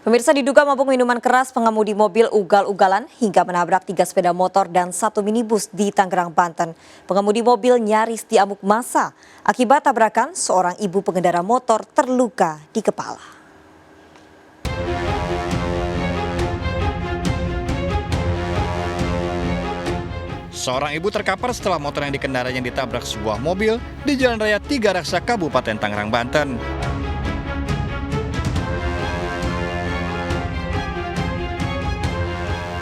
Pemirsa, diduga mabuk minuman keras, pengemudi mobil ugal-ugalan hingga menabrak 3 sepeda motor dan 1 minibus di Tangerang, Banten. Pengemudi mobil nyaris diamuk massa. Akibat tabrakan, seorang ibu pengendara motor terluka di kepala. Seorang ibu terkapar setelah motor yang dikendaranya ditabrak sebuah mobil di Jalan Raya Tiga Raksa, Kabupaten Tangerang, Banten.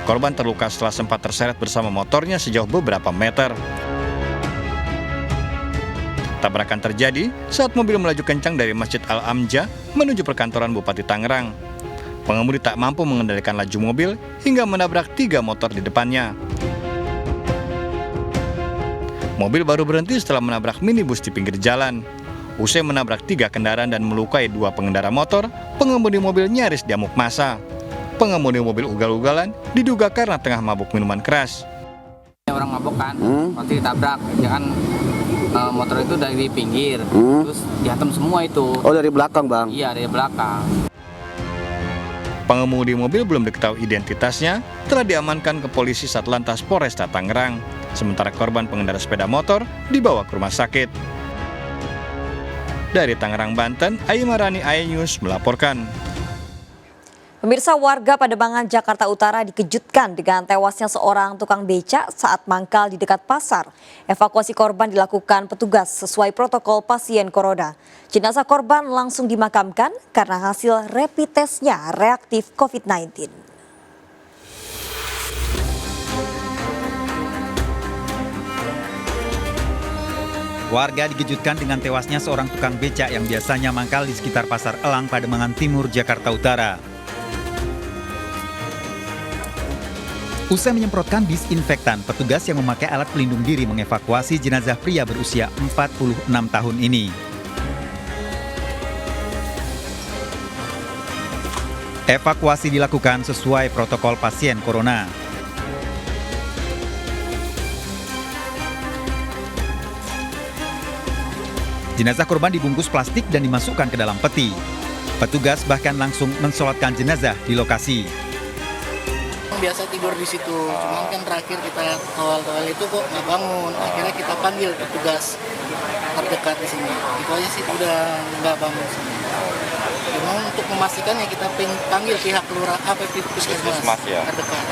Korban terluka setelah sempat terseret bersama motornya sejauh beberapa meter. Tabrakan terjadi saat mobil melaju kencang dari Masjid Al-Amja menuju perkantoran Bupati Tangerang. Pengemudi tak mampu mengendalikan laju mobil hingga menabrak 3 motor di depannya. Mobil baru berhenti setelah menabrak minibus di pinggir jalan. Usai menabrak 3 kendaraan dan melukai 2 pengendara motor, pengemudi mobil nyaris diamuk massa. Pengemudi mobil ugal-ugalan diduga karena tengah mabuk minuman keras. Orang mabuk kan, waktu ditabrak, ya kan motor itu dari pinggir, terus dihantam semua itu. Oh, dari belakang, Bang? Iya, dari belakang. Pengemudi mobil belum diketahui identitasnya, telah diamankan ke polisi Satlantas Polresta Tangerang. Sementara korban pengendara sepeda motor dibawa ke rumah sakit. Dari Tangerang, Banten, Aimarani iNews melaporkan. Pemirsa, warga Pademangan, Jakarta Utara dikejutkan dengan tewasnya seorang tukang becak saat mangkal di dekat pasar. Evakuasi korban dilakukan petugas sesuai protokol pasien corona. Jenazah korban langsung dimakamkan karena hasil rapid testnya reaktif COVID-19. Warga dikejutkan dengan tewasnya seorang tukang becak yang biasanya mangkal di sekitar Pasar Elang, Pademangan Timur, Jakarta Utara. Usai menyemprotkan disinfektan, petugas yang memakai alat pelindung diri mengevakuasi jenazah pria berusia 46 tahun ini. Evakuasi dilakukan sesuai protokol pasien corona. Jenazah korban dibungkus plastik dan dimasukkan ke dalam peti. Petugas bahkan langsung mensolatkan jenazah di lokasi. Biasa tidur di situ, cuman kan terakhir kita awal-awal itu kok nggak bangun. Akhirnya kita panggil petugas terdekat di sini. Itu aja sih udah nggak bangun sini. Cuma untuk memastikan ya kita panggil pihak lurah puskesmas terdekat.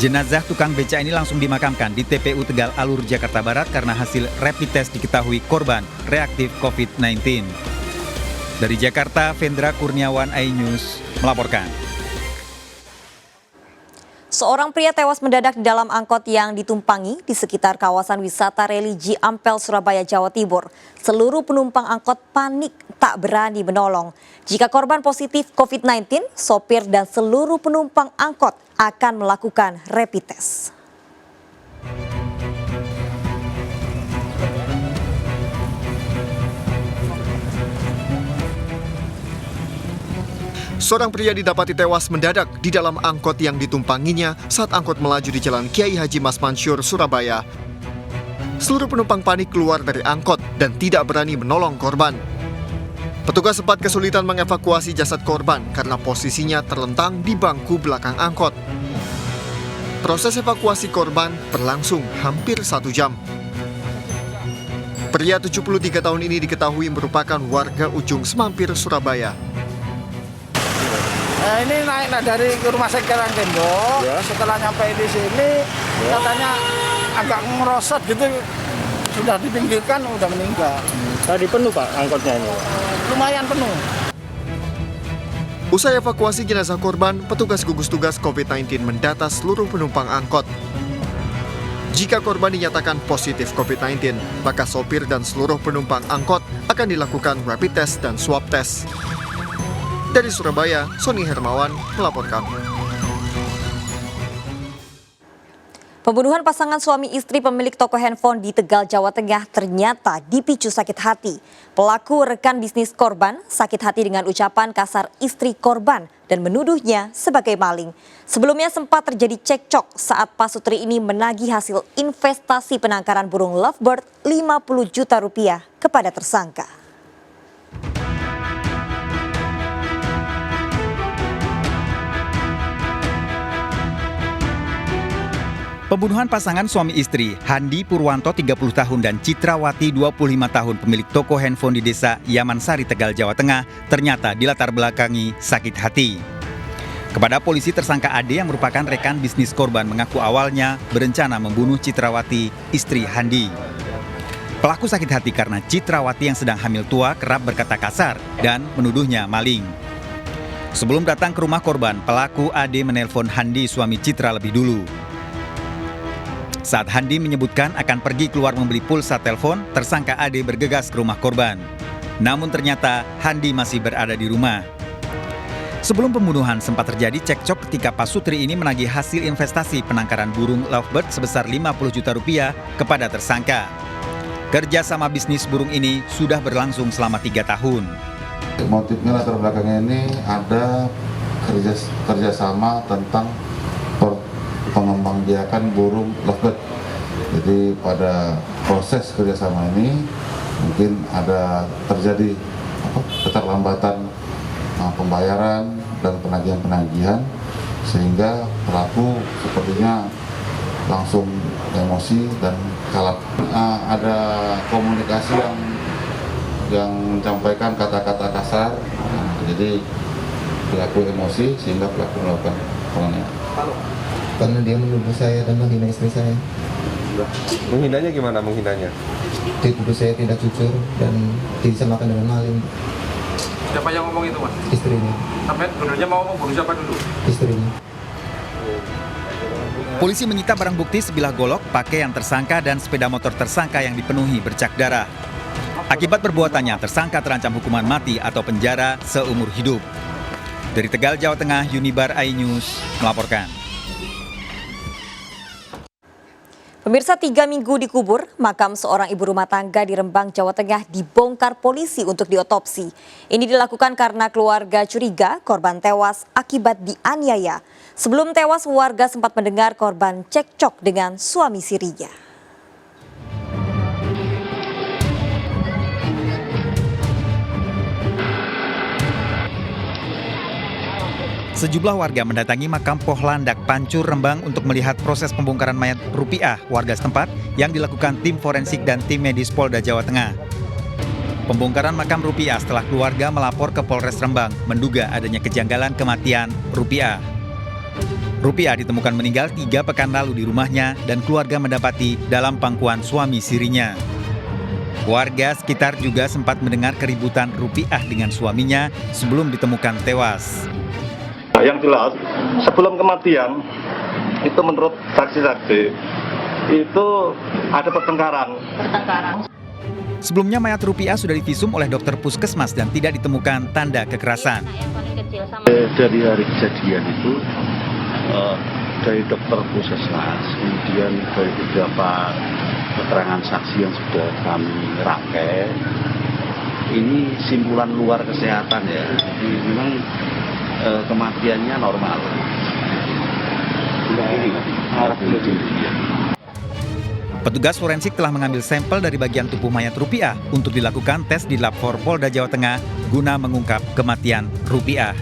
Jenazah tukang beca ini langsung dimakamkan di TPU Tegal Alur, Jakarta Barat karena hasil rapid test diketahui korban reaktif COVID-19. Dari Jakarta, Vendra Kurniawan, iNews melaporkan. Seorang pria tewas mendadak di dalam angkot yang ditumpangi di sekitar kawasan wisata religi Ampel, Surabaya, Jawa Timur. Seluruh penumpang angkot panik, tak berani menolong. Jika korban positif COVID-19, sopir dan seluruh penumpang angkot akan melakukan rapid test. Seorang pria didapati tewas mendadak di dalam angkot yang ditumpanginya saat angkot melaju di Jalan Kiai Haji Mas Mansur, Surabaya. Seluruh penumpang panik keluar dari angkot dan tidak berani menolong korban. Petugas sempat kesulitan mengevakuasi jasad korban karena posisinya terlentang di bangku belakang angkot. Proses evakuasi korban berlangsung hampir 1 jam. Pria 73 tahun ini diketahui merupakan warga Ujung Semampir, Surabaya. Nah, ini naik dari rumah sakit Karangtembok. Setelah nyampe di sini katanya agak ngerosot gitu, sudah dipinggirkan, udah meninggal. Tadi penuh, Pak, angkotnya ini? Lumayan penuh. Usai evakuasi jenazah korban, petugas gugus tugas COVID-19 mendata seluruh penumpang angkot. Jika korban dinyatakan positif COVID-19, maka sopir dan seluruh penumpang angkot akan dilakukan rapid test dan swab test. Dari Surabaya, Sony Hermawan melaporkan. Pembunuhan pasangan suami istri pemilik toko handphone di Tegal, Jawa Tengah ternyata dipicu sakit hati. Pelaku rekan bisnis korban sakit hati dengan ucapan kasar istri korban dan menuduhnya sebagai maling. Sebelumnya sempat terjadi cekcok saat pasutri ini menagih hasil investasi penangkaran burung lovebird 50 juta rupiah kepada tersangka. Pembunuhan pasangan suami istri Handi Purwanto 30 tahun dan Citrawati 25 tahun pemilik toko handphone di desa Yamansari, Tegal, Jawa Tengah ternyata dilatar belakangi sakit hati. Kepada polisi, tersangka Ade yang merupakan rekan bisnis korban mengaku awalnya berencana membunuh Citrawati, istri Handi. Pelaku sakit hati karena Citrawati yang sedang hamil tua kerap berkata kasar dan menuduhnya maling. Sebelum datang ke rumah korban, pelaku Ade menelpon Handi, suami Citra, lebih dulu. Saat Handi menyebutkan akan pergi keluar membeli pulsa telepon, tersangka Ade bergegas ke rumah korban. Namun ternyata Handi masih berada di rumah. Sebelum pembunuhan sempat terjadi cekcok ketika pasutri ini menagih hasil investasi penangkaran burung lovebird sebesar 50 juta rupiah kepada tersangka. Kerjasama bisnis burung ini sudah berlangsung selama 3 tahun. Motifnya latar belakangnya ini ada kerjasama tentang pengembangbiakan burung lovebird. Jadi pada proses kerjasama ini mungkin ada terjadi keterlambatan pembayaran dan penagihan sehingga pelaku sepertinya langsung emosi dan kalap. Ada komunikasi yang menyampaikan kata-kata kasar, jadi pelaku emosi sehingga pelaku melakukan penganiayaan. Karena dia menuduh saya dan menghina istri saya. Menghinanya gimana menghinanya? Dituduh saya tidak jujur dan disamakan dengan maling. Siapa yang ngomong itu, Mas? Istrinya. Sampai sebenarnya mau membunuh siapa dulu? Istrinya. Polisi menyita barang bukti sebilah golok, pakaian tersangka dan sepeda motor tersangka yang dipenuhi bercak darah. Akibat perbuatannya, tersangka terancam hukuman mati atau penjara seumur hidup. Dari Tegal, Jawa Tengah, Unibar iNews melaporkan. Pemirsa, 3 minggu dikubur, makam seorang ibu rumah tangga di Rembang, Jawa Tengah dibongkar polisi untuk diotopsi. Ini dilakukan karena keluarga curiga korban tewas akibat dianiaya. Sebelum tewas, warga sempat mendengar korban cekcok dengan suami sirinya. Sejumlah warga mendatangi makam Pohlandak, Pancur, Rembang untuk melihat proses pembongkaran mayat Rupiah warga setempat yang dilakukan tim forensik dan tim medis Polda Jawa Tengah. Pembongkaran makam Rupiah setelah keluarga melapor ke Polres Rembang menduga adanya kejanggalan kematian Rupiah. Rupiah ditemukan meninggal 3 pekan lalu di rumahnya dan keluarga mendapati dalam pangkuan suami sirinya. Warga sekitar juga sempat mendengar keributan Rupiah dengan suaminya sebelum ditemukan tewas. Yang jelas, sebelum kematian, itu menurut saksi-saksi, itu ada pertengkaran. Sebelumnya mayat Rupiah sudah divisum oleh dokter puskesmas dan tidak ditemukan tanda kekerasan. Dari hari kejadian itu, dari dokter puskesmas, kemudian dari beberapa keterangan saksi yang sudah kami rangkai, ini simpulan luar kesehatan ya, jadi memang kematiannya normal. Petugas forensik telah mengambil sampel dari bagian tubuh mayat Rupiah untuk dilakukan tes di Lab 4 Polda Jawa Tengah guna mengungkap kematian Rupiah.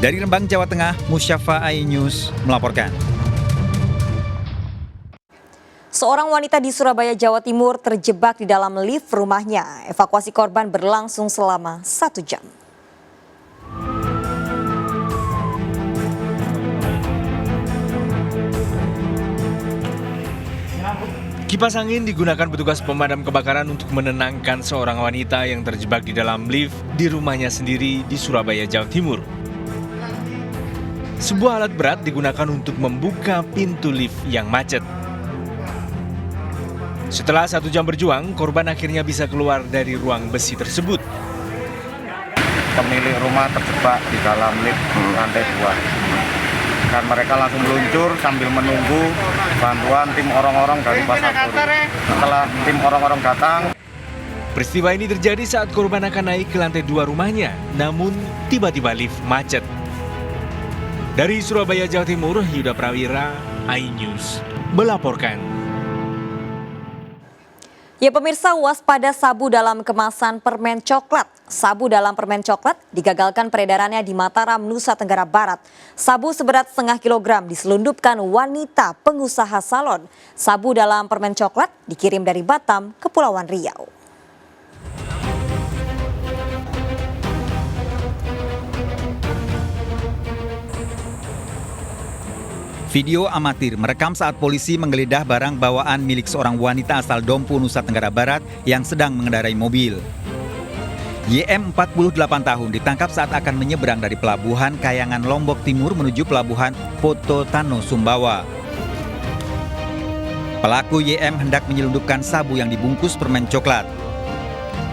Dari Rembang, Jawa Tengah, Musyafa iNews melaporkan. Seorang wanita di Surabaya, Jawa Timur terjebak di dalam lift rumahnya. Evakuasi korban berlangsung selama 1 jam. Kipas angin digunakan petugas pemadam kebakaran untuk menenangkan seorang wanita yang terjebak di dalam lift di rumahnya sendiri di Surabaya, Jawa Timur. Sebuah alat berat digunakan untuk membuka pintu lift yang macet. Setelah 1 jam berjuang, korban akhirnya bisa keluar dari ruang besi tersebut. Pemilik rumah terjebak di dalam lift lantai 2. Dan mereka langsung meluncur sambil menunggu bantuan tim orang-orang dari Pasaturi. Setelah tim orang-orang datang, peristiwa ini terjadi saat korban akan naik ke lantai 2 rumahnya, namun tiba-tiba lift macet. Dari Surabaya, Jawa Timur, Yuda Prawira, iNews melaporkan. Ya pemirsa, waspada sabu dalam kemasan permen coklat. Sabu dalam permen coklat digagalkan peredarannya di Mataram, Nusa Tenggara Barat. Sabu seberat setengah kilogram diselundupkan wanita pengusaha salon. Sabu dalam permen coklat dikirim dari Batam, Kepulauan Riau. Video amatir merekam saat polisi menggeledah barang bawaan milik seorang wanita asal Dompu, Nusa Tenggara Barat yang sedang mengendarai mobil. YM 48 tahun ditangkap saat akan menyeberang dari pelabuhan Kayangan Lombok Timur menuju pelabuhan Pototano, Sumbawa. Pelaku YM hendak menyelundupkan sabu yang dibungkus permen coklat.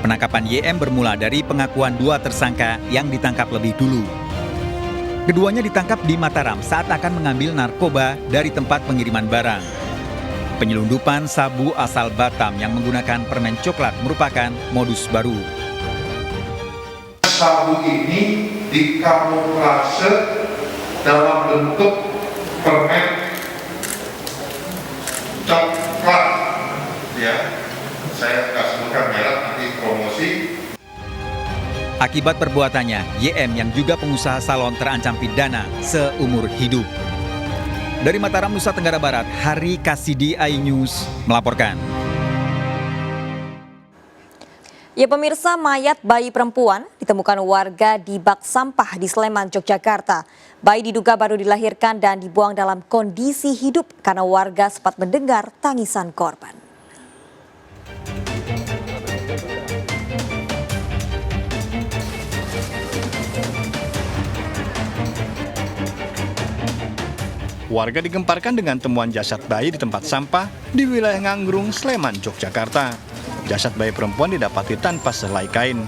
Penangkapan YM bermula dari pengakuan dua tersangka yang ditangkap lebih dulu. Keduanya ditangkap di Mataram saat akan mengambil narkoba dari tempat pengiriman barang. Penyelundupan sabu asal Batam yang menggunakan permen coklat merupakan modus baru. Sabu ini dikamuflase dalam bentuk permen coklat, ya. Saya nggak sebutkan merek, nanti promosi. Akibat perbuatannya, YM yang juga pengusaha salon terancam pidana seumur hidup. Dari Mataram, Nusa Tenggara Barat, Hari Kasidi, iNews melaporkan. Ya pemirsa, mayat bayi perempuan ditemukan warga di bak sampah di Sleman, Yogyakarta. Bayi diduga baru dilahirkan dan dibuang dalam kondisi hidup karena warga sempat mendengar tangisan korban. Warga digemparkan dengan temuan jasad bayi di tempat sampah di wilayah Nganggrung, Sleman, Yogyakarta. Jasad bayi perempuan didapati tanpa selai kain.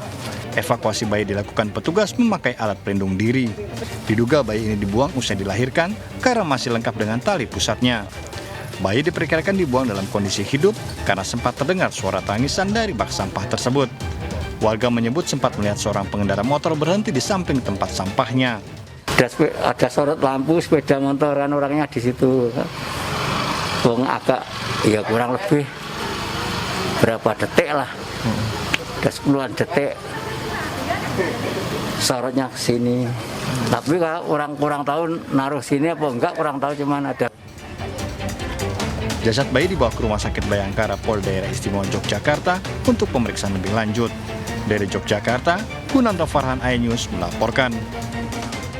Evakuasi bayi dilakukan petugas memakai alat pelindung diri. Diduga bayi ini dibuang usai dilahirkan karena masih lengkap dengan tali pusatnya. Bayi diperkirakan dibuang dalam kondisi hidup karena sempat terdengar suara tangisan dari bak sampah tersebut. Warga menyebut sempat melihat seorang pengendara motor berhenti di samping tempat sampahnya. Ada sorot lampu sepeda motoran, orangnya di situ. Agak ya kurang lebih berapa detik lah. Ada 10-an detik sorotnya ke sini. Tapi kalau orang kurang tahu naruh sini apa enggak, kurang tahu, cuman ada. Jasad bayi dibawa ke Rumah Sakit Bayangkara Polda Daerah Istimewa Yogyakarta untuk pemeriksaan lebih lanjut. Dari Yogyakarta, Gunanto Farhan, iNews melaporkan.